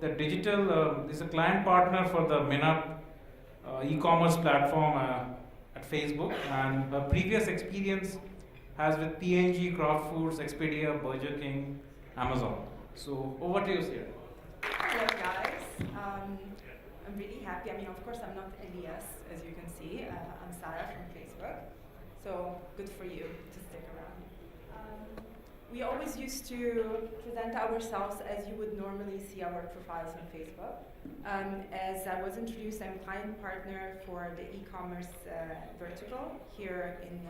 the digital is a client partner for the MENA e-commerce platform at Facebook, and her previous experience has with P&G, Kraft Foods, Expedia, Burger King, Amazon. So over to you, Sara. Hello guys, I'm really happy. I mean, of course I'm not Elias, as you can see. I'm Sara from Facebook, so good for you to stick around. We always used to present ourselves as you would normally see our profiles on Facebook. As I was introduced, I'm client partner for the e-commerce vertical here in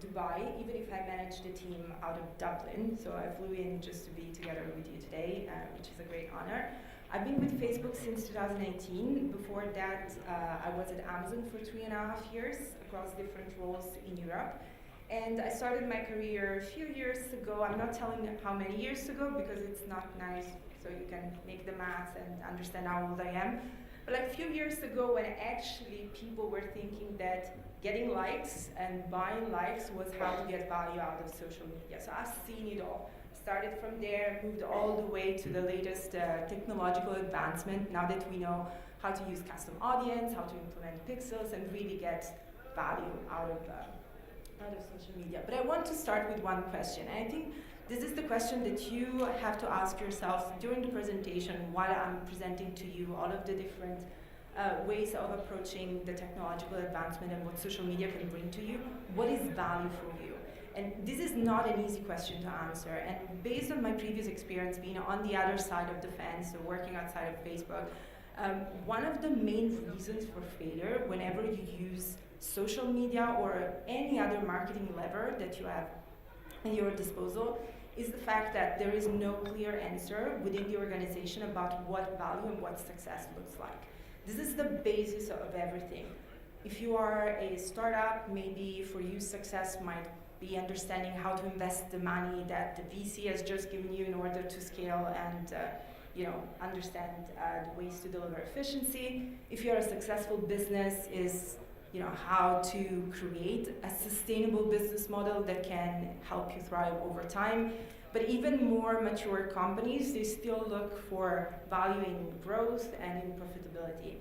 Dubai, even if I manage the team out of Dublin. So I flew in just to be together with you today, which is a great honor. I've been with Facebook since 2018. Before that, I was at Amazon for 3.5 years across different roles in Europe. And I started my career a few years ago. I'm not telling how many years ago because it's not nice, so you can make the math and understand how old I am. But like a few years ago, when actually people were thinking that getting likes and buying likes was how to get value out of social media. So I've seen it all. Started from there, moved all the way to the latest technological advancement. Now that we know how to use custom audience, how to implement pixels, and really get value out of social media. But I want to start with one question. And I think this is the question that you have to ask yourself during the presentation while I'm presenting to you all of the different ways of approaching the technological advancement and what social media can bring to you. What is value for you? And this is not an easy question to answer. And based on my previous experience being on the other side of the fence, so working outside of Facebook, one of the main reasons for failure whenever you use social media or any other marketing lever that you have at your disposal is the fact that there is no clear answer within the organization about what value and what success looks like. This is the basis of everything. If you are a startup, maybe for you success might be understanding how to invest the money that the VC has just given you in order to scale and understand the ways to deliver efficiency. If you're a successful business, is how to create a sustainable business model that can help you thrive over time. But even more mature companies, they still look for value in growth and in profitability.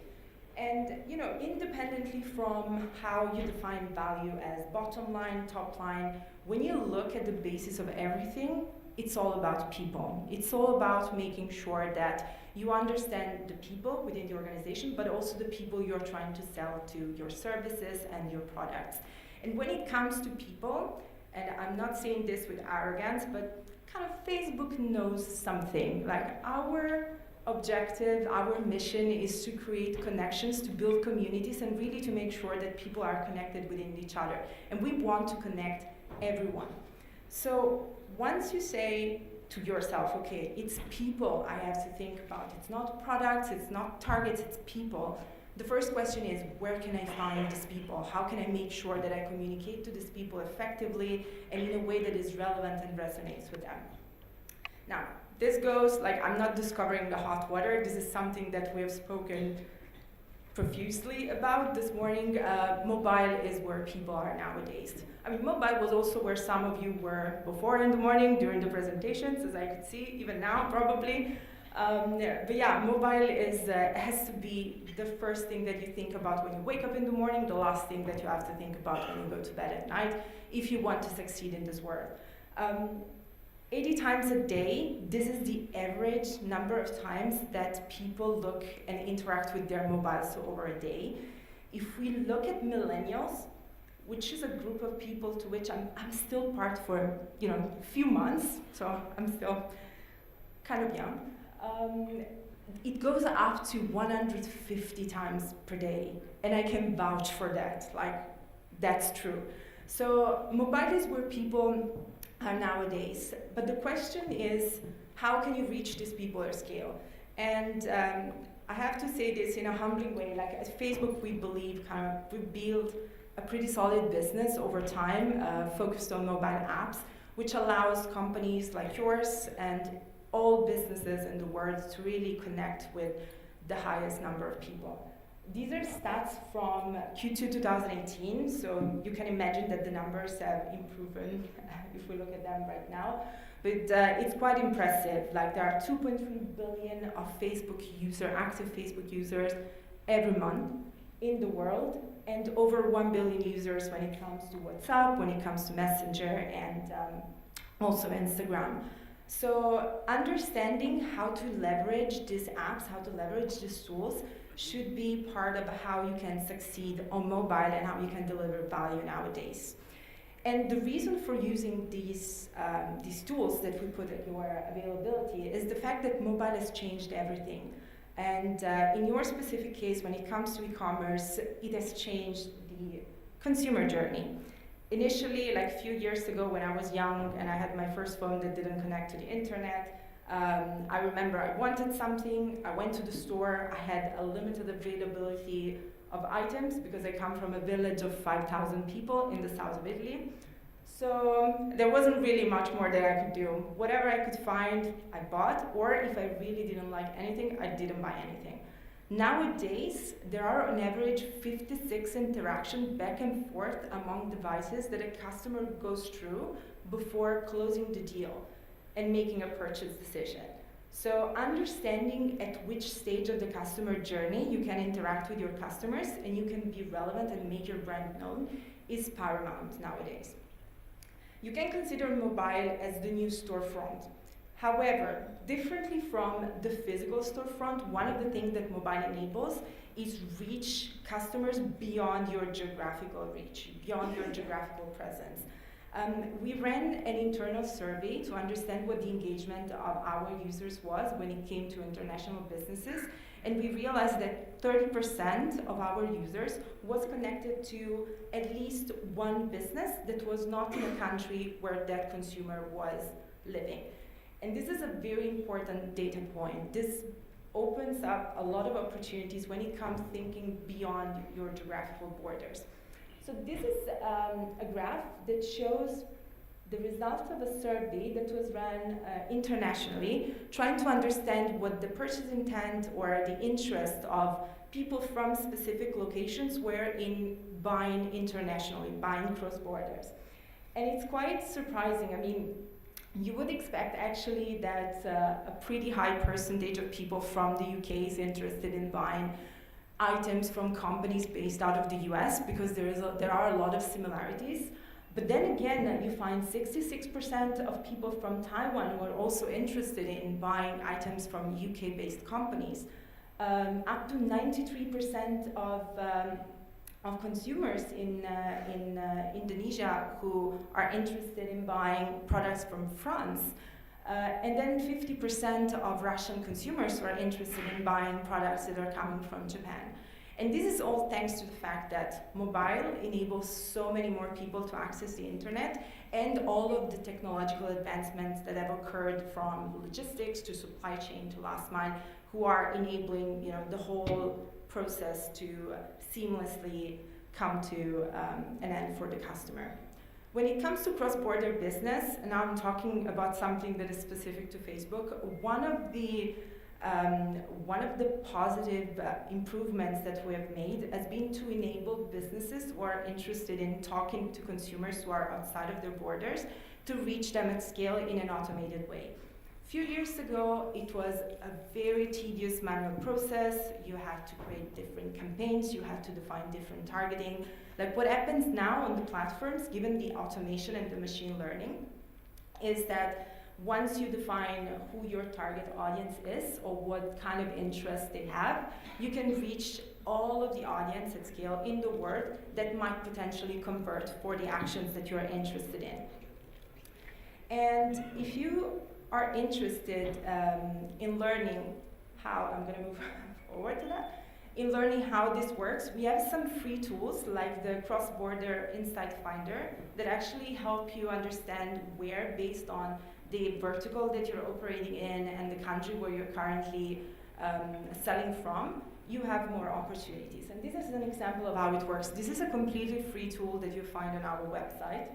And independently from how you define value as bottom line, top line, when you look at the basis of everything, it's all about people. It's all about making sure that you understand the people within the organization, but also the people you're trying to sell to your services and your products. And when it comes to people, and I'm not saying this with arrogance, but kind of Facebook knows something. Like our objective, our mission is to create connections, to build communities, and really to make sure that people are connected within each other. And we want to connect everyone. So once you say to yourself, okay, it's people I have to think about. It's not products, it's not targets, it's people. The first question is, where can I find these people? How can I make sure that I communicate to these people effectively and in a way that is relevant and resonates with them? Now, this goes, I'm not discovering the hot water. This is something that we have spoken profusely about this morning. Mobile is where people are nowadays. I mean, mobile was also where some of you were before in the morning during the presentations, as I could see, even now probably. But yeah, mobile has to be the first thing that you think about when you wake up in the morning, the last thing that you have to think about when you go to bed at night, if you want to succeed in this world. 80 times a day, this is the average number of times that people look and interact with their mobiles over a day. If we look at millennials, which is a group of people to which I'm still part for a few months, so I'm still kind of young, it goes up to 150 times per day, and I can vouch for that, that's true. So mobile is where people are nowadays, but the question is, how can you reach these people at scale? And I have to say this in a humbling way, at Facebook we believe we build a pretty solid business over time focused on mobile apps, which allows companies like yours and all businesses in the world to really connect with the highest number of people. These are stats from Q2 2018, so you can imagine that the numbers have improved if we look at them right now. But it's quite impressive. Like there are 2.3 billion of active Facebook users every month in the world, and over 1 billion users when it comes to WhatsApp, when it comes to Messenger, and also Instagram. So understanding how to leverage these apps, how to leverage these tools, should be part of how you can succeed on mobile and how you can deliver value nowadays. And the reason for using these tools that we put at your availability is the fact that mobile has changed everything. And in your specific case, when it comes to e-commerce, it has changed the consumer journey. Initially, like a few years ago when I was young and I had my first phone that didn't connect to the internet, I remember I wanted something, I went to the store, I had a limited availability of items because I come from a village of 5,000 people in the south of Italy. So there wasn't really much more that I could do. Whatever I could find, I bought, or if I really didn't like anything, I didn't buy anything. Nowadays, there are on average 56 interactions back and forth among devices that a customer goes through before closing the deal and making a purchase decision. So understanding at which stage of the customer journey you can interact with your customers and you can be relevant and make your brand known is paramount nowadays. You can consider mobile as the new storefront. However, differently from the physical storefront, one of the things that mobile enables is reach customers beyond your geographical reach, beyond your geographical presence. We ran an internal survey to understand what the engagement of our users was when it came to international businesses, and we realized that 30% of our users was connected to at least one business that was not in a country where that consumer was living. And this is a very important data point. This opens up a lot of opportunities when it comes thinking beyond your geographical borders. So this is a graph that shows the results of a survey that was run internationally, trying to understand what the purchase intent or the interest of people from specific locations were in buying internationally, buying cross borders. And it's quite surprising. I mean, you would expect actually that a pretty high percentage of people from the UK is interested in buying items from companies based out of the US because there are a lot of similarities. But then again, you find 66% of people from Taiwan who are also interested in buying items from UK-based companies. Up to 93% of consumers in Indonesia who are interested in buying products from France. And then 50% of Russian consumers who are interested in buying products that are coming from Japan. And this is all thanks to the fact that mobile enables so many more people to access the internet and all of the technological advancements that have occurred from logistics to supply chain to last mile, who are enabling the whole process to seamlessly come to an end for the customer. When it comes to cross-border business, and now I'm talking about something that is specific to Facebook, one of the positive improvements that we have made has been to enable businesses who are interested in talking to consumers who are outside of their borders to reach them at scale in an automated way. A few years ago, it was a very tedious manual process. You had to create different campaigns, you had to define different targeting. Like what happens now on the platforms, given the automation and the machine learning, is that once you define who your target audience is or what kind of interest they have, you can reach all of the audience at scale in the world that might potentially convert for the actions that you're interested in. And if you are interested in learning how, I'm going to move forward to that, in learning how this works, we have some free tools like the Cross-Border Insight Finder that actually help you understand where, based on the vertical that you're operating in and the country where you're currently selling from, you have more opportunities. And this is an example of how it works. This is a completely free tool that you find on our website.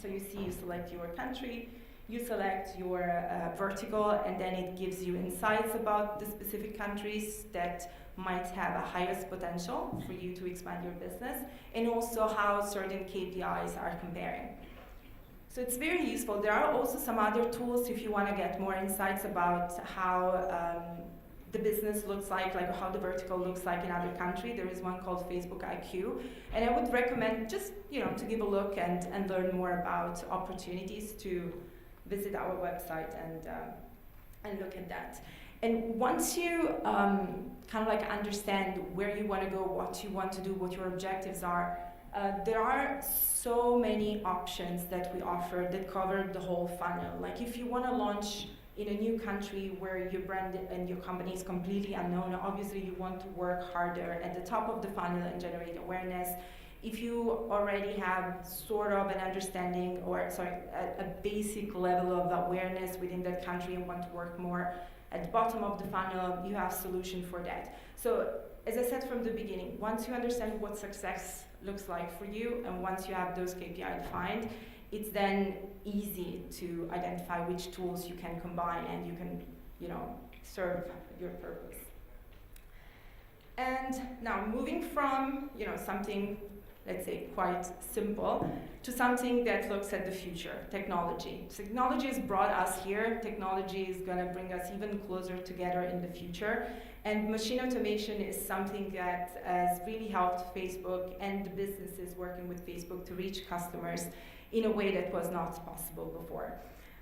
So you see, you select your country, you select your vertical, and then it gives you insights about the specific countries that might have a highest potential for you to expand your business, and also how certain KPIs are comparing. So it's very useful. There are also some other tools if you want to get more insights about how the business looks like how the vertical looks like in other countries. There is one called Facebook IQ, and I would recommend just to give a look and learn more about opportunities to visit our website and look at that. And once you understand where you want to go, what you want to do, what your objectives are, there are so many options that we offer that cover the whole funnel. Like if you want to launch in a new country where your brand and your company is completely unknown, obviously you want to work harder at the top of the funnel and generate awareness. If you already have sort of an understanding a basic level of awareness within that country and want to work more at the bottom of the funnel, you have solution for that. So as I said from the beginning, once you understand what success looks like for you and once you have those KPI defined, it's then easy to identify which tools you can combine and you can, serve your purpose. And now moving from, something, let's say, quite simple to something that looks at the future, technology. Technology has brought us here. Technology is going to bring us even closer together in the future. And machine automation is something that has really helped Facebook and the businesses working with Facebook to reach customers in a way that was not possible before.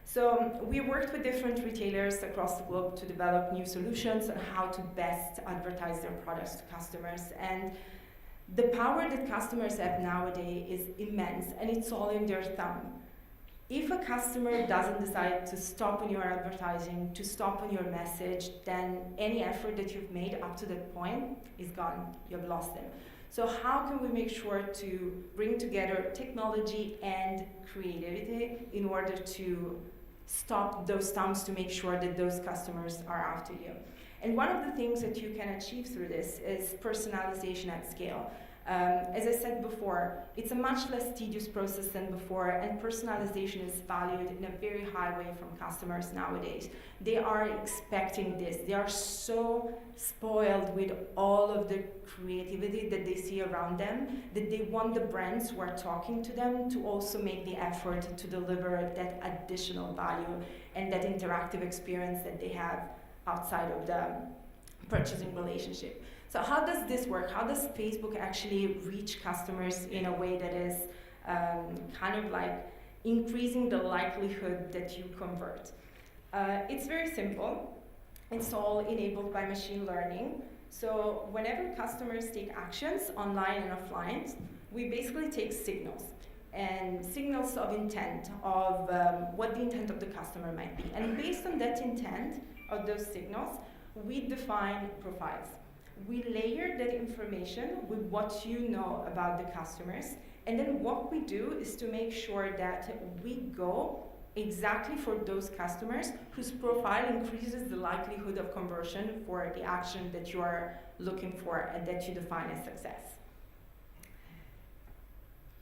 So we worked with different retailers across the globe to develop new solutions on how to best advertise their products to customers. And the power that customers have nowadays is immense, and it's all in their thumb. If a customer doesn't decide to stop on your advertising, to stop on your message, then any effort that you've made up to that point is gone. You've lost them. So how can we make sure to bring together technology and creativity in order to stop those thumbs to make sure that those customers are after you? And one of the things that you can achieve through this is personalization at scale. As I said before, it's a much less tedious process than before, and personalization is valued in a very high way from customers nowadays. They are expecting this. They are so spoiled with all of the creativity that they see around them that they want the brands who are talking to them to also make the effort to deliver that additional value and that interactive experience that they have outside of the purchasing relationship. So how does this work? How does Facebook actually reach customers in a way that is increasing the likelihood that you convert? It's very simple. It's all enabled by machine learning. So whenever customers take actions online and offline, we basically take signals and signals of intent of what the intent of the customer might be. And based on that intent of those signals, we define profiles. We layer that information with what you know about the customers, and then what we do is to make sure that we go exactly for those customers whose profile increases the likelihood of conversion for the action that you are looking for and that you define as success.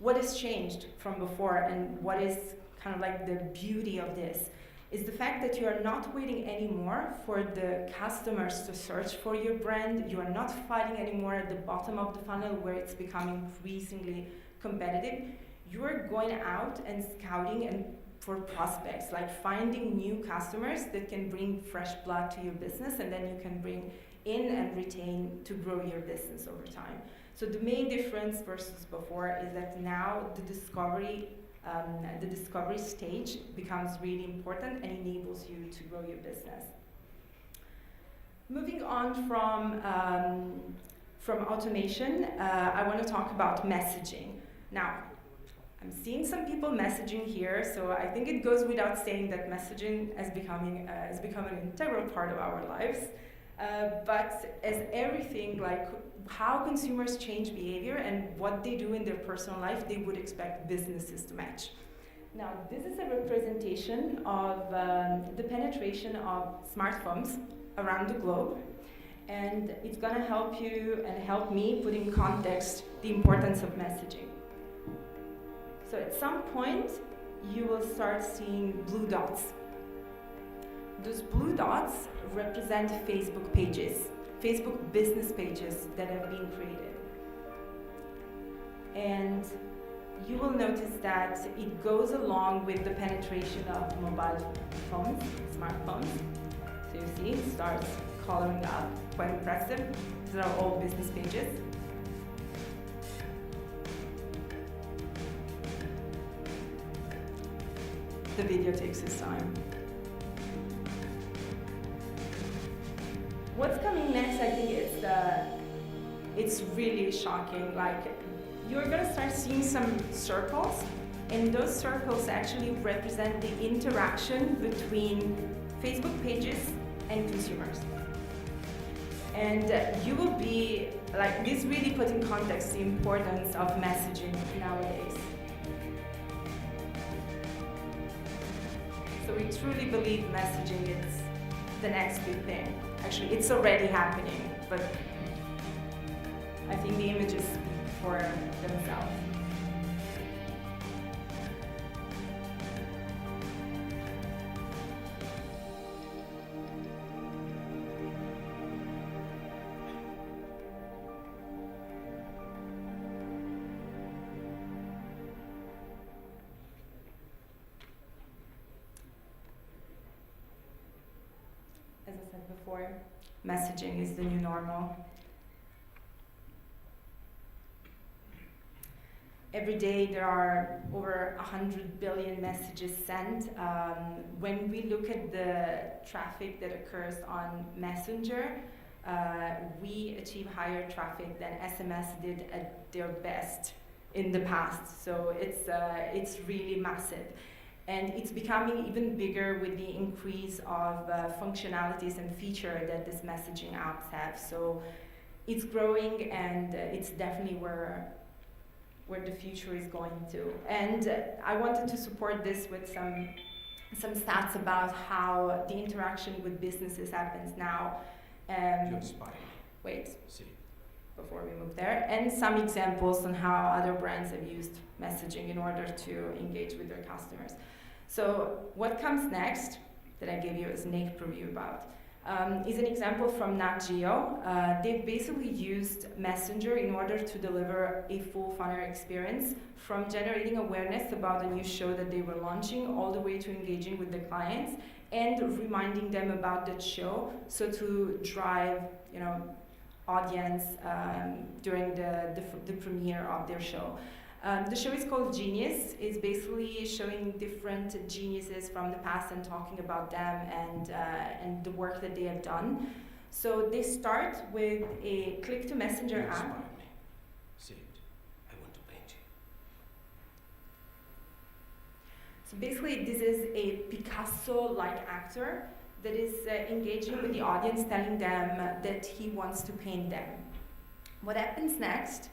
What has changed from before and what is the beauty of this is the fact that you are not waiting anymore for the customers to search for your brand. You are not fighting anymore at the bottom of the funnel where it's becoming increasingly competitive. You are going out and scouting and for prospects, like finding new customers that can bring fresh blood to your business, and then you can bring in and retain to grow your business over time. So the main difference versus before is that now the discovery stage becomes really important and enables you to grow your business. Moving on from automation, I want to talk about messaging. Now, I'm seeing some people messaging here, so I think it goes without saying that messaging has become an integral part of our lives. But as everything, like how consumers change behavior and what they do in their personal life, they would expect businesses to match. Now, this is a representation of the penetration of smartphones around the globe, and it's going to help you and help me put in context the importance of messaging. So at some point, you will start seeing blue dots. Those blue dots represent Facebook pages, Facebook business pages that have been created. And you will notice that it goes along with the penetration of mobile phones, smartphones. So you see, it starts coloring up, quite impressive. These are all business pages. The video takes its time. What's coming next, I think it's really shocking. Like, you're gonna start seeing some circles, and those circles actually represent the interaction between Facebook pages and consumers. And you will be, like, this really put in context the importance of messaging nowadays. So we truly believe messaging is the next big thing. Actually, it's already happening, but I think the images speak for themselves. As I said before, messaging is the new normal. Every day there are over 100 billion messages sent. When we look at the traffic that occurs on Messenger, we achieve higher traffic than SMS did at their best in the past. So it's really massive. And it's becoming even bigger with the increase of functionalities and features that these messaging apps have. So it's growing, and it's definitely where the future is going to. And I wanted to support this with some stats about how the interaction with businesses happens now. Wait, before we move there, and some examples on how other brands have used messaging in order to engage with their customers. So what comes next, that I gave you a sneak preview about, is an example from Nat Geo. They've basically used Messenger in order to deliver a full funnel experience, from generating awareness about a new show that they were launching all the way to engaging with the clients and reminding them about that show, so to drive, audience during the premiere of their show. The show is called Genius. It's basically showing different geniuses from the past and talking about them and the work that they have done. So they start with a click to Messenger app. Inspire me. Say it. I want to paint you. So basically, this is a Picasso-like actor that is engaging with the audience, telling them that he wants to paint them. What happens next?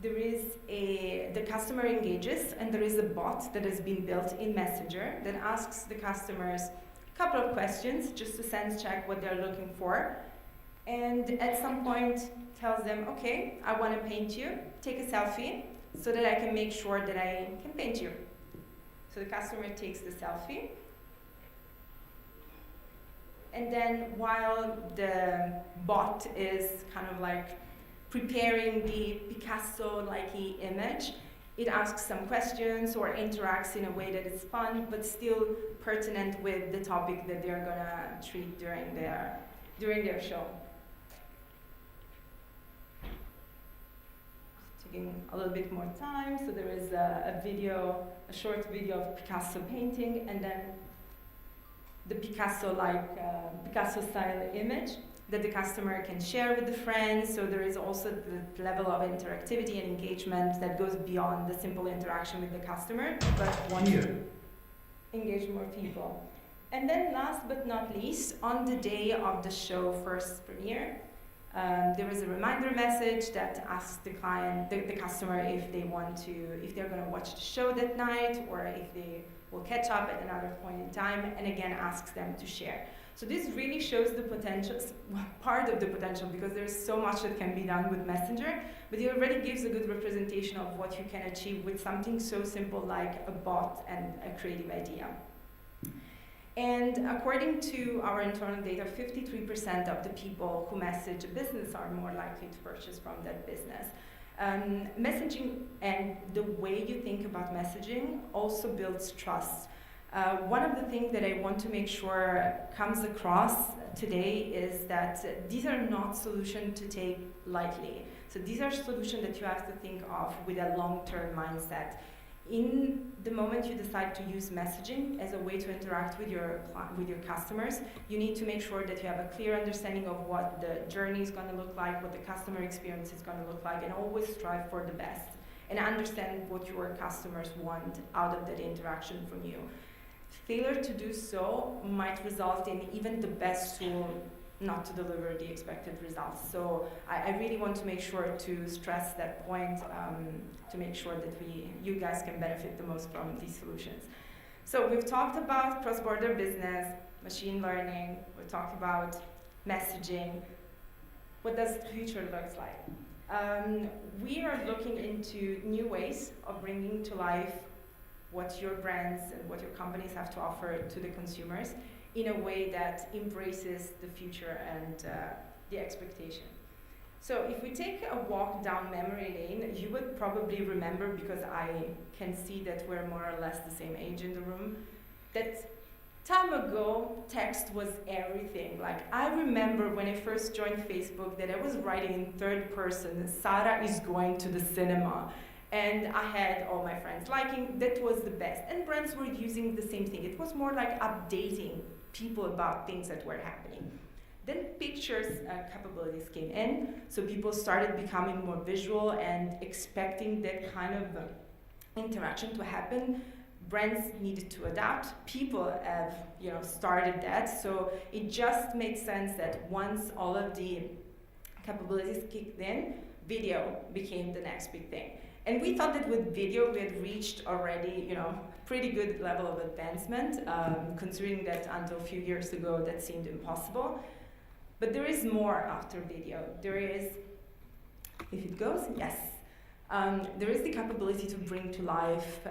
The customer engages, and there is a bot that has been built in Messenger that asks the customers a couple of questions just to sense check what they're looking for, and at some point tells them, okay, I want to paint you, take a selfie so that I can make sure that I can paint you. So the customer takes the selfie, and then while the bot is kind of like preparing the Picasso-like image, it asks some questions or interacts in a way that is fun but still pertinent with the topic that they're gonna treat during their show. Taking a little bit more time, so there is a short video of Picasso painting, and then the Picasso-style image that the customer can share with the friends. So there is also the level of interactivity and engagement that goes beyond the simple interaction with the customer, but engage more people. And then last but not least, on the day of the show first premiere, there is a reminder message that asks the customer if they're going to watch the show that night, or if they will catch up at another point in time, and again asks them to share. So this really shows the potential, part of the potential, because there's so much that can be done with Messenger, but it already gives a good representation of what you can achieve with something so simple like a bot and a creative idea. And according to our internal data, 53% of the people who message a business are more likely to purchase from that business. Messaging and the way you think about messaging also builds trust. One of the things that I want to make sure comes across today is that these are not solutions to take lightly. So these are solutions that you have to think of with a long-term mindset. In the moment you decide to use messaging as a way to interact with your customers, you need to make sure that you have a clear understanding of what the journey is going to look like, what the customer experience is going to look like, and always strive for the best and understand what your customers want out of that interaction from you. Failure to do so might result in even the best tool not to deliver the expected results. So I really want to make sure to stress that point to make sure that you guys can benefit the most from these solutions. So we've talked about cross-border business, machine learning, we've talked about messaging. What does the future look like? We are looking into new ways of bringing to life what your brands and what your companies have to offer to the consumers in a way that embraces the future and the expectation. So if we take a walk down memory lane, you would probably remember, because I can see that we're more or less the same age in the room, that time ago, text was everything. Like, I remember when I first joined Facebook that I was writing in third person, Sara is going to the cinema. And I had all my friends liking, that was the best. And brands were using the same thing. It was more like updating people about things that were happening. Then pictures capabilities came in, so people started becoming more visual and expecting that kind of interaction to happen. Brands needed to adapt. People have, started that, so it just made sense that once all of the capabilities kicked in, video became the next big thing. And we thought that with video we had reached already, pretty good level of advancement, considering that until a few years ago that seemed impossible. But there is more after video. There is, if it goes, yes. There is the capability to bring to life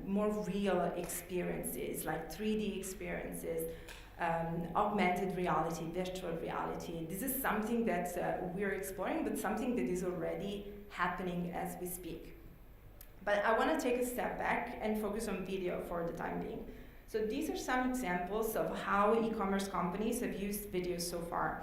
more real experiences, like 3D experiences, augmented reality, virtual reality. This is something that we're exploring, but something that is already happening as we speak. But I want to take a step back and focus on video for the time being. So these are some examples of how e-commerce companies have used video so far.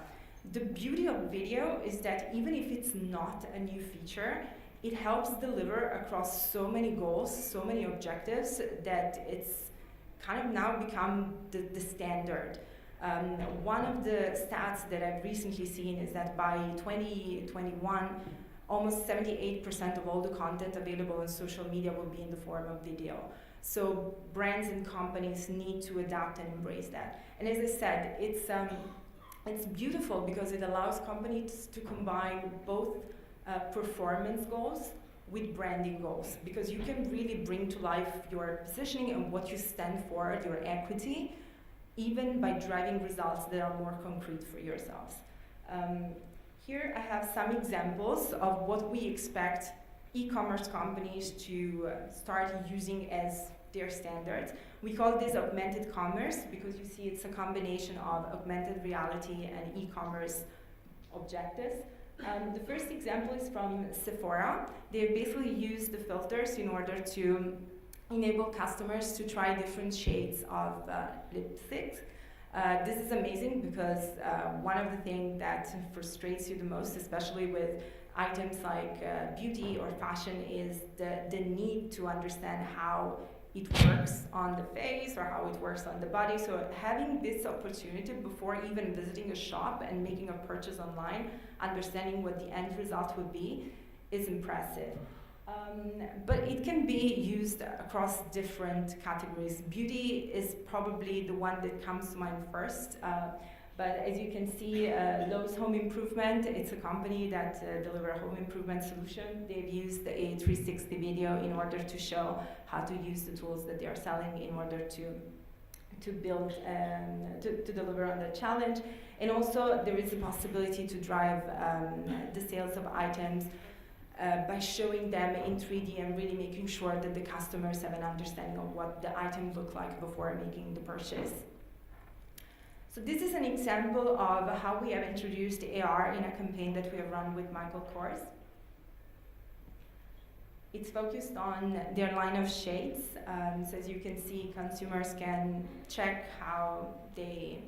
The beauty of video is that even if it's not a new feature, it helps deliver across so many goals, so many objectives, that it's kind of now become the standard. One of the stats that I've recently seen is that by 2021, almost 78% of all the content available on social media will be in the form of video. So brands and companies need to adapt and embrace that. And as I said, it's beautiful because it allows companies to combine both performance goals with branding goals, because you can really bring to life your positioning and what you stand for, your equity, even by driving results that are more concrete for yourselves. Here I have some examples of what we expect e-commerce companies to start using as their standards. We call this augmented commerce because you see it's a combination of augmented reality and e-commerce objectives. The first example is from Sephora. They basically use the filters in order to enable customers to try different shades of lipsticks. This is amazing because one of the things that frustrates you the most, especially with items like beauty or fashion, is the need to understand how it works on the face or how it works on the body. So having this opportunity before even visiting a shop and making a purchase online, understanding what the end result would be, is impressive. But it can be used across different categories. Beauty is probably the one that comes to mind first. But as you can see, Lowe's Home Improvement, it's a company that delivers a home improvement solution. They've used a 360 video in order to show how to use the tools that they are selling in order to build and to deliver on the challenge. And also there is a possibility to drive the sales of items by showing them in 3D and really making sure that the customers have an understanding of what the item looked like before making the purchase. So this is an example of how we have introduced AR in a campaign that we have run with Michael Kors. It's focused on their line of shades. So as you can see, consumers can check how they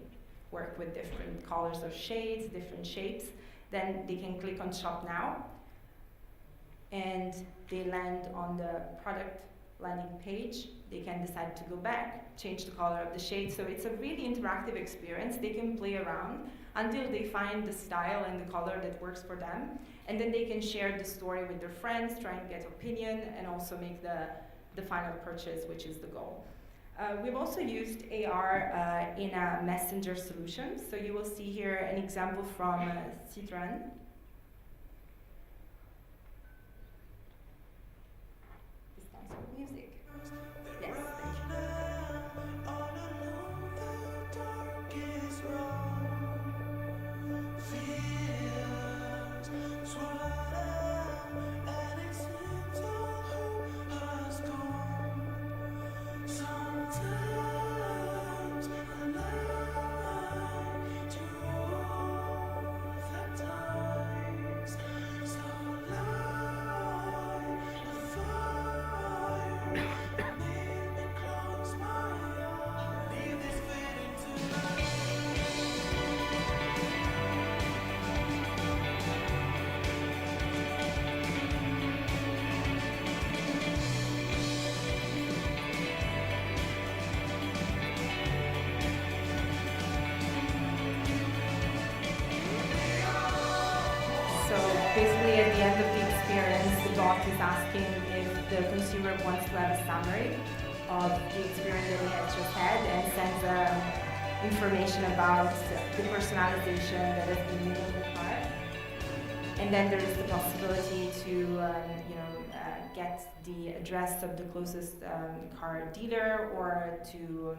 work with different colors of shades, different shapes. Then they can click on Shop Now, and they land on the product landing page. They can decide to go back, change the color of the shade. So it's a really interactive experience. They can play around until they find the style and the color that works for them. And then they can share the story with their friends, try and get opinion, and also make the final purchase, which is the goal. We've also used AR in a messenger solution. So you will see here an example from Citroën. This time's for music. Yes, thank you. Basically, at the end of the experience, the bot is asking if the consumer wants to have a summary of the experience that he has just had, and sends information about the personalization that has been made in the car. And then there is the possibility to get the address of the closest car dealer, or to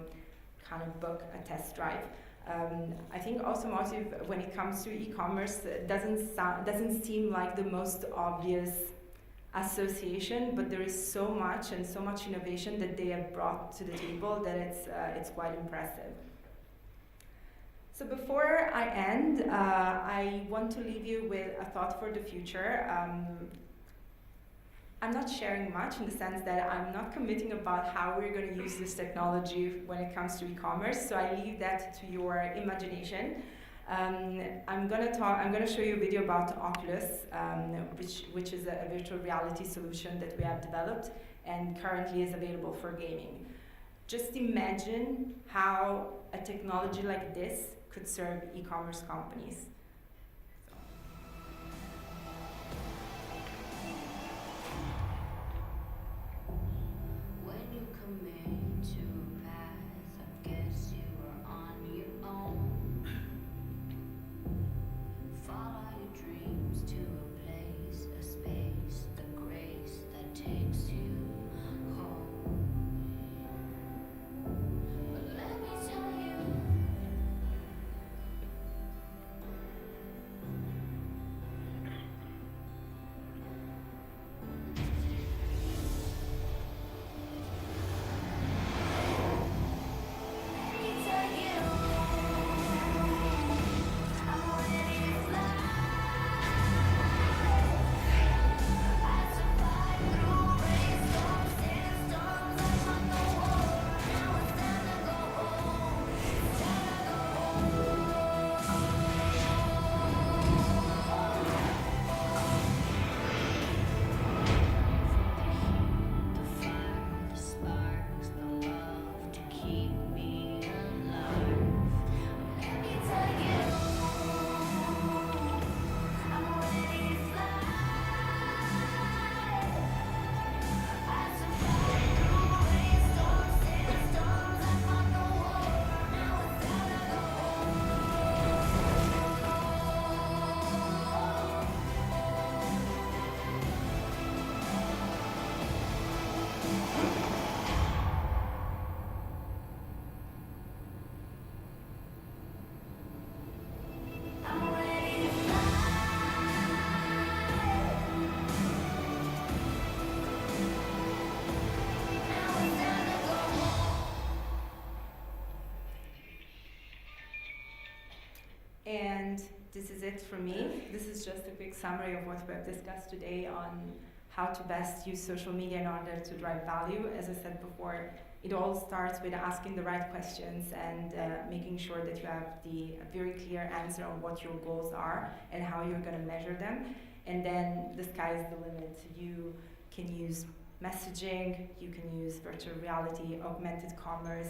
kind of book a test drive. I think automotive, when it comes to e-commerce, doesn't seem like the most obvious association, but there is so much and so much innovation that they have brought to the table that it's quite impressive. So before I end, I want to leave you with a thought for the future. I'm not sharing much, in the sense that I'm not committing about how we're going to use this technology when it comes to e-commerce. So I leave that to your imagination. I'm going to show you a video about Oculus, which is a virtual reality solution that we have developed and currently is available for gaming. Just imagine how a technology like this could serve e-commerce companies. And this is it from me. This is just a quick summary of what we have discussed today on how to best use social media in order to drive value. As I said before, it all starts with asking the right questions and making sure that you have a very clear answer on what your goals are and how you're going to measure them. And then the sky is the limit. You can use messaging, you can use virtual reality, augmented commerce,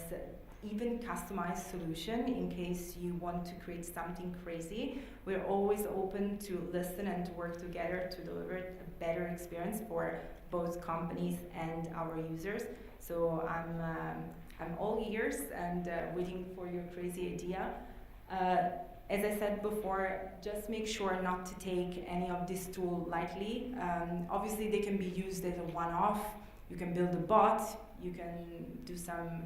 even customized solution in case you want to create something crazy. We're always open to listen and to work together to deliver a better experience for both companies and our users. So I'm all ears and waiting for your crazy idea. As I said before, just make sure not to take any of this tool lightly. Obviously, they can be used as a one-off. You can build a bot. You can do some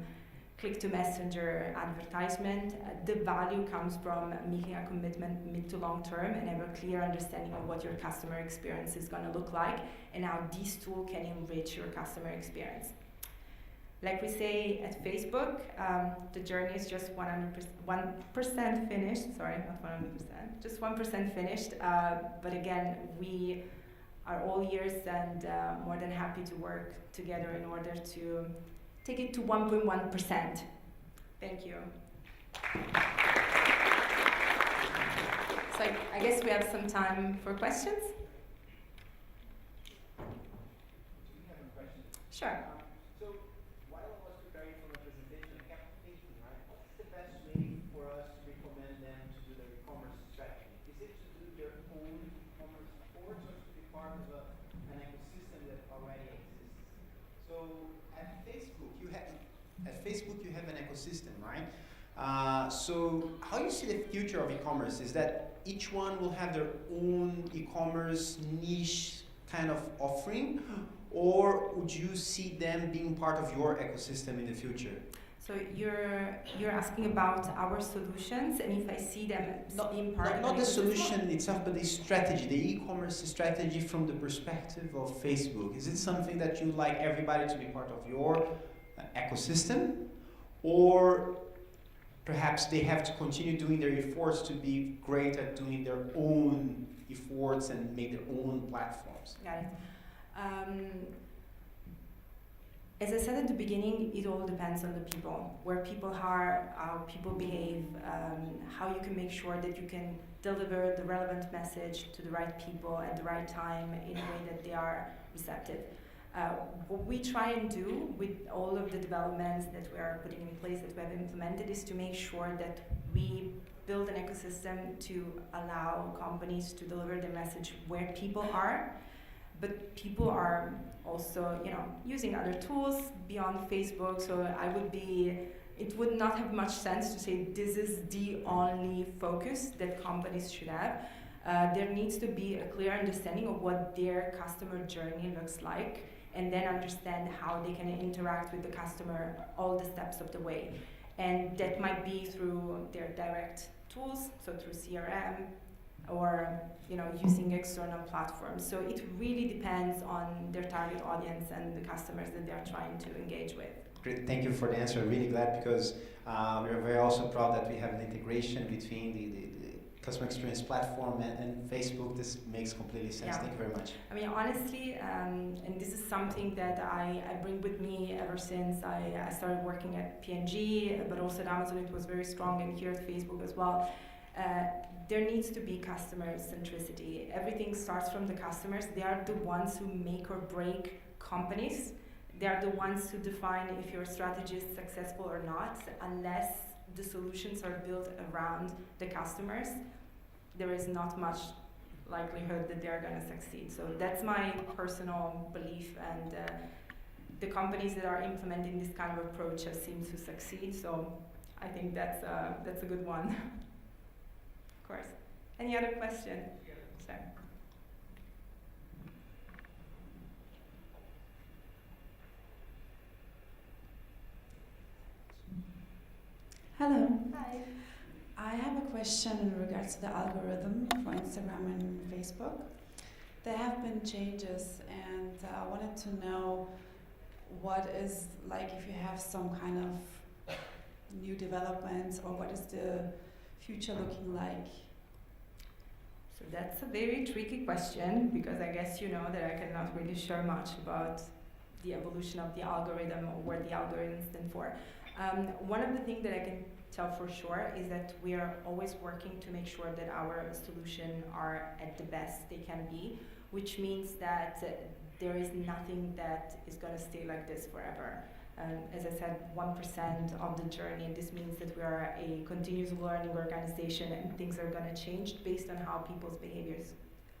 click-to-messenger advertisement. The value comes from making a commitment mid to long term and have a clear understanding of what your customer experience is going to look like and how this tool can enrich your customer experience. Like we say at Facebook, the journey is just 1% finished. Sorry, not 100%, just 1% finished. But again, we are all ears and more than happy to work together in order to take it to 1.1%. Thank you. So I guess we have some time for questions. Do you have a question? Sure. So while I was preparing for the presentation, I kept thinking, right, what's the best way for us to recommend them to do their e-commerce strategy? Is it to do their own e-commerce efforts or to be part of an ecosystem that already exists? So at Facebook, you have an ecosystem, right? So how you see the future of e-commerce is that each one will have their own e-commerce niche kind of offering, or would you see them being part of your ecosystem in the future? So you're asking about our solutions, and if I see them being part of not the ecosystem? solution itself, but the strategy, the e-commerce strategy from the perspective of Facebook. Is it something that you'd like everybody to be part of your ecosystem, or perhaps they have to continue doing their efforts to be great at doing their own efforts and make their own platforms? Got it. As I said at the beginning, it all depends on the people, where people are, how people behave, how you can make sure that you can deliver the relevant message to the right people at the right time in a way that they are receptive. What we try and do with all of the developments that we are putting in place, that we have implemented, is to make sure that we build an ecosystem to allow companies to deliver their message where people are, but people are also, using other tools beyond Facebook. So it would not have much sense to say this is the only focus that companies should have. There needs to be a clear understanding of what their customer journey looks like, and then understand how they can interact with the customer all the steps of the way. And that might be through their direct tools, so through CRM, or using external platforms. So it really depends on their target audience and the customers that they're trying to engage with. Great, thank you for the answer. Really glad, because we're very also proud that we have an integration between the customer experience platform and Facebook. This makes completely sense. Yeah. Thank you very much. I mean, honestly, and this is something that I bring with me ever since I started working at P&G, but also at Amazon. It was very strong, and here at Facebook as well. There needs to be customer centricity. Everything starts from the customers. They are the ones who make or break companies. They are the ones who define if your strategy is successful or not. Unless the solutions are built around the customers, there is not much likelihood that they are going to succeed. So that's my personal belief, and the companies that are implementing this kind of approach have seemed to succeed. So I think that's a good one. Of course. Any other question? Sure. Hello. Hi. I have a question in regards to the algorithm for Instagram and Facebook. There have been changes, and I wanted to know what is, like, if you have some kind of new developments, or what is the future looking like? So that's a very tricky question, because I guess you know that I cannot really share much about the evolution of the algorithm or what the algorithm stands for. One of the things that I can tell for sure is that we are always working to make sure that our solutions are at the best they can be, which means that there is nothing that is going to stay like this forever. As I said, 1% of the journey, and this means that we are a continuous learning organization, and things are going to change based on how people's behaviors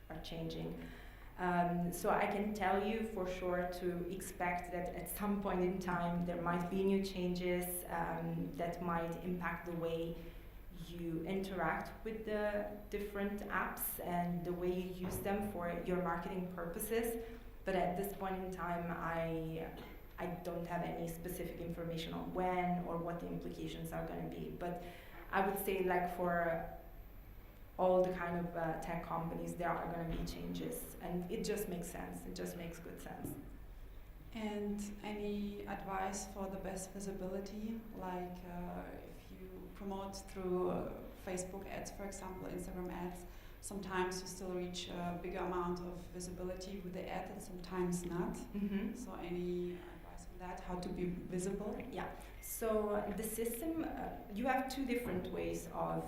are changing. So I can tell you for sure to expect that at some point in time there might be new changes that might impact the way you interact with the different apps and the way you use them for your marketing purposes. But at this point in time, I don't have any specific information on when or what the implications are going to be. But I would say, like, for all the kind of tech companies, there are going to be changes, and it just makes sense. It just makes good sense. And any advice for the best visibility, like if you promote through Facebook ads, for example, Instagram ads, sometimes you still reach a bigger amount of visibility with the ad and sometimes not. Mm-hmm. So any advice on that, how to be visible? Yeah. So the system, you have two different ways of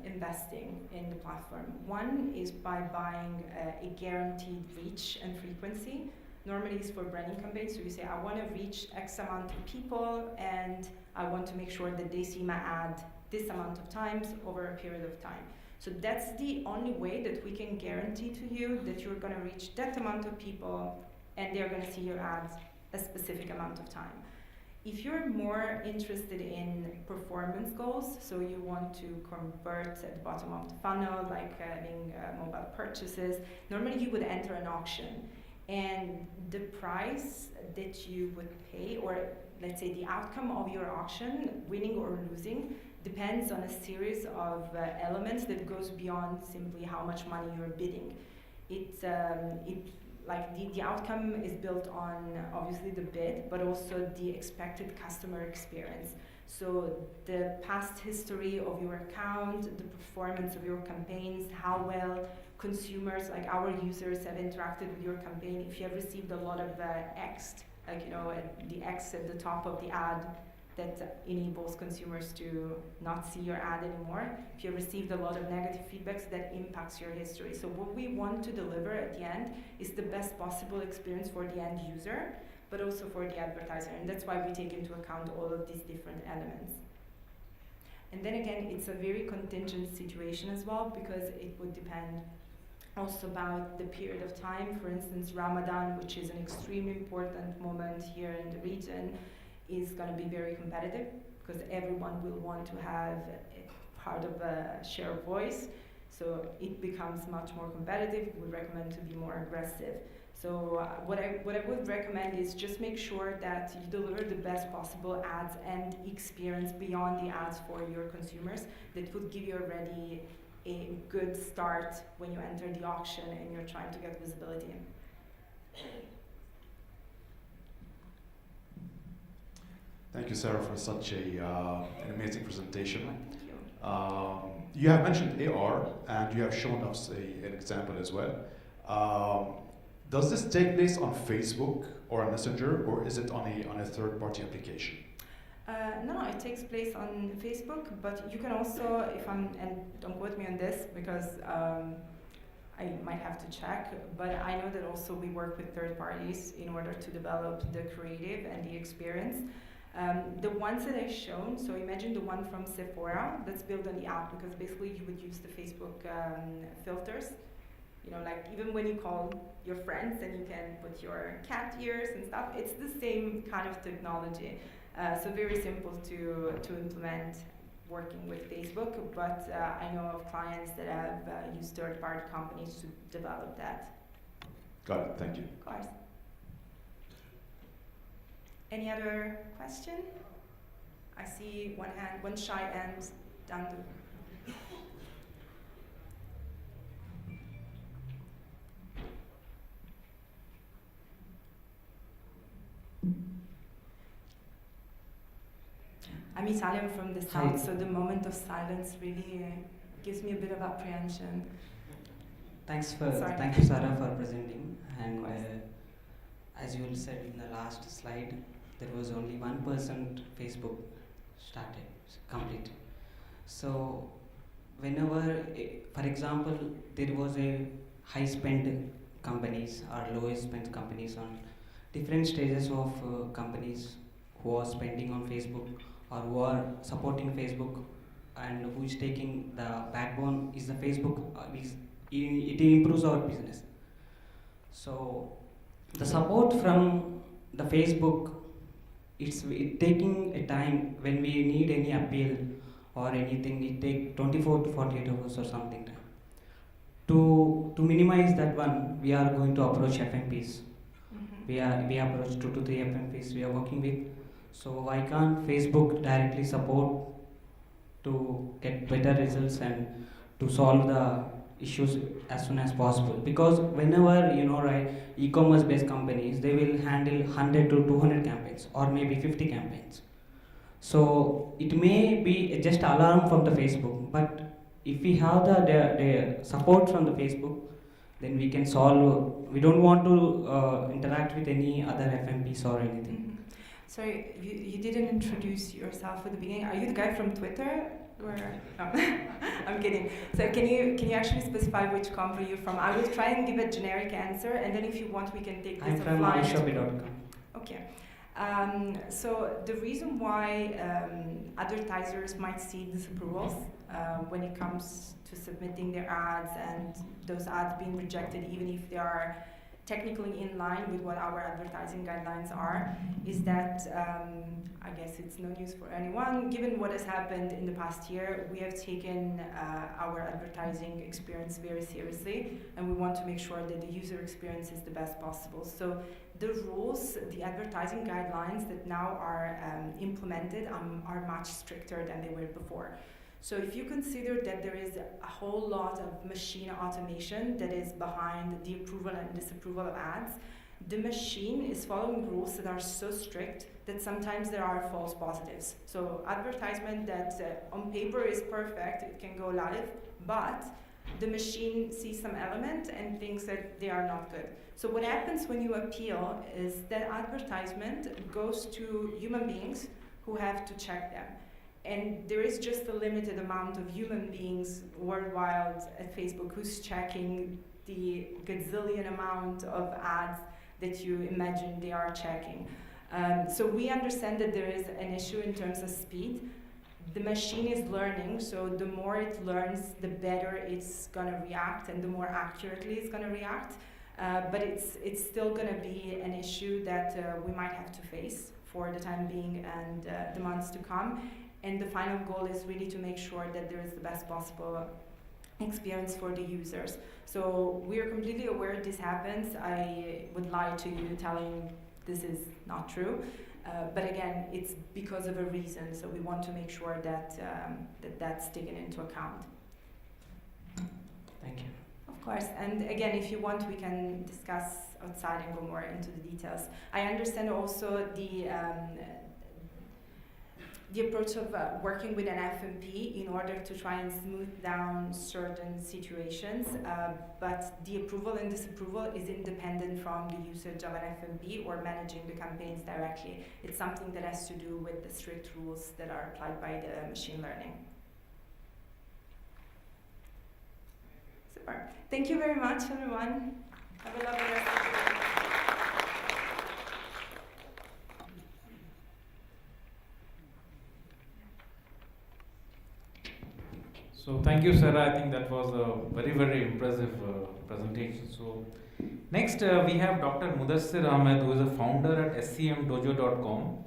investing in the platform. One is by buying a guaranteed reach and frequency. Normally it's for branding campaigns, so you say, I want to reach X amount of people and I want to make sure that they see my ad this amount of times over a period of time. So that's the only way that we can guarantee to you that you're going to reach that amount of people and they're going to see your ads a specific amount of time. If you're more interested in performance goals, so you want to convert at the bottom of the funnel, like having mobile purchases, normally you would enter an auction. And the price that you would pay, or let's say the outcome of your auction, winning or losing, depends on a series of elements that goes beyond simply how much money you're bidding. The outcome is built on obviously the bid, but also the expected customer experience. So the past history of your account, the performance of your campaigns, how well consumers, like our users, have interacted with your campaign. If you have received a lot of X, the X at the top of the ad that enables consumers to not see your ad anymore. If you received a lot of negative feedbacks, that impacts your history. So what we want to deliver at the end is the best possible experience for the end user, but also for the advertiser. And that's why we take into account all of these different elements. And then again, it's a very contingent situation as well, because it would depend also about the period of time. For instance, Ramadan, which is an extremely important moment here in the region, is going to be very competitive because everyone will want to have part of a share of voice. So it becomes much more competitive. We recommend to be more aggressive. So what I would recommend is just make sure that you deliver the best possible ads and experience beyond the ads for your consumers that would give you already a good start when you enter the auction and you're trying to get visibility. Thank you, Sarah, for such an amazing presentation. Thank you. You have mentioned AR, and you have shown us an example as well. Does this take place on Facebook or on Messenger, or is it on a third-party application? No, it takes place on Facebook, but you can also, and don't quote me on this because I might have to check, but I know that also we work with third parties in order to develop the creative and the experience. The ones that I've shown, so imagine the one from Sephora that's built on the app, because basically you would use the Facebook filters. You know, like even when you call your friends and you can put your cat ears and stuff, it's the same kind of technology. So very simple to implement working with Facebook, but I know of clients that have used third-party companies to develop that. Got it, thank you. Of course. Any other question? I see one hand, one shy hand down the... I'm Italian from the south, so the moment of silence really gives me a bit of apprehension. Sorry. Thank you, Sara, for presenting. And as you said in the last slide, there was only 1% Facebook started, complete. So whenever, for example, there was a high spend companies or lowest spend companies on different stages of companies who are spending on Facebook or who are supporting Facebook and who is taking the backbone is the Facebook, it improves our business. So the support from the Facebook, it taking a time when we need any appeal or anything, it take 24 to 48 hours or something. To minimize that one, we are going to approach FMPs. We approach 2 to 3 FMPs we are working with. So why can't Facebook directly support to get better results and to solve the issues as soon as possible? Because whenever, e-commerce based companies, they will handle 100 to 200 campaigns or maybe 50 campaigns. So it may be just alarm from the Facebook, but if we have the support from the Facebook, then we can solve. We don't want to interact with any other FMPs or anything. Sorry, you didn't introduce yourself at the beginning. Are you the guy from Twitter? Or no, I'm kidding. So can you actually specify which company you're from? I will try and give a generic answer, and then if you want, we can take this offline. I'm from myshopee.com. Okay. So the reason why advertisers might see disapprovals when it comes to submitting their ads and those ads being rejected, even if they are technically in line with what our advertising guidelines are, is that I guess it's no news for anyone. Given what has happened in the past year, we have taken our advertising experience very seriously, and we want to make sure that the user experience is the best possible. So the rules, the advertising guidelines that now are implemented are much stricter than they were before. So if you consider that there is a whole lot of machine automation that is behind the approval and disapproval of ads, the machine is following rules that are so strict that sometimes there are false positives. So advertisement that on paper is perfect, it can go live, but the machine sees some element and thinks that they are not good. So what happens when you appeal is that advertisement goes to human beings who have to check them. And there is just a limited amount of human beings worldwide at Facebook who's checking the gazillion amount of ads that you imagine they are checking. So we understand that there is an issue in terms of speed. The machine is learning, so the more it learns, the better it's gonna react and the more accurately it's gonna react. But it's still gonna be an issue that we might have to face for the time being and the months to come. And the final goal is really to make sure that there is the best possible experience for the users. So we are completely aware this happens. I would lie to you telling this is not true. But again, it's because of a reason. So we want to make sure that that's taken into account. Thank you. Of course, and again, if you want, we can discuss outside and go more into the details. I understand also the approach of working with an FMP in order to try and smooth down certain situations, but the approval and disapproval is independent from the usage of an FMP or managing the campaigns directly. It's something that has to do with the strict rules that are applied by the machine learning. Super. Thank you very much, everyone. Have a lovely rest of the day. So thank you, Sara. I think that was a very, very impressive presentation. So next we have Dr. Mudassir Ahmed, who is a founder at scmdojo.com.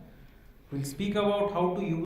We'll speak about how to use